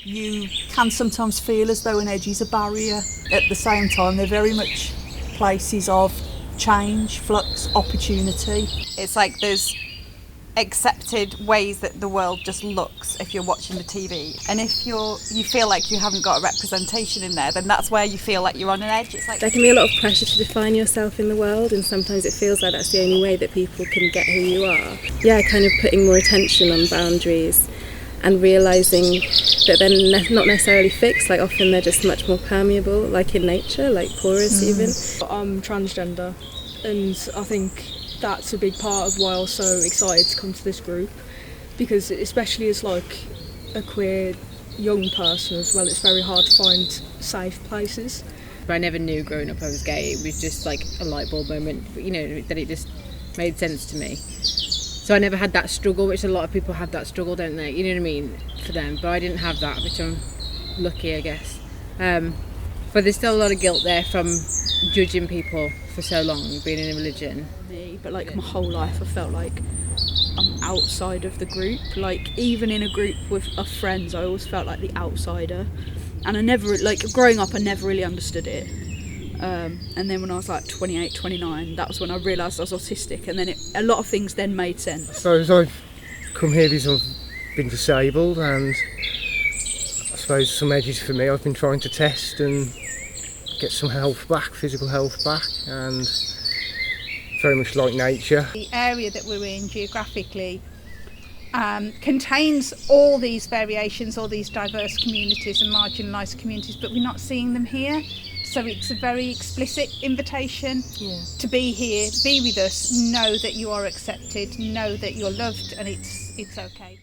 You can sometimes feel as though an edge is a barrier. At the same time, they're very much places of change, flux, opportunity. It's like there's accepted ways that the world just looks if you're watching the TV, and if you feel like you haven't got a representation in there, then that's where you feel like you're on an edge. It's like there can be a lot of pressure to define yourself in the world, and sometimes it feels like that's the only way that people can get who you are. Yeah, kind of putting more attention on boundaries and realising that they're not necessarily fixed, like often they're just much more permeable, like in nature, like porous even. I'm transgender, and I think that's a big part of why I was so excited to come to this group, because especially as like a queer young person as well, it's very hard to find safe places. But I never knew growing up I was gay. It was just like a light bulb moment, you know, that it just made sense to me. So I never had that struggle, which a lot of people have that struggle, don't they? You know what I mean, for them. But I didn't have that, which I'm lucky, I guess. But there's still a lot of guilt there from judging people for so long, being in a religion. But like my whole life I felt like I'm outside of the group. Like even in a group of friends I always felt like the outsider, and I never, like growing up I never really understood it, and then when I was like 28, 29, that was when I realised I was autistic, and then a lot of things then made sense. So as I've come here because I've been disabled, and I suppose some edges for me I've been trying to test and get some health back, physical health back, and very much like nature. The area that we're in geographically contains all these variations, all these diverse communities and marginalised communities, but we're not seeing them here. So it's a very explicit invitation to be here, be with us, know that you are accepted, know that you're loved, and it's okay.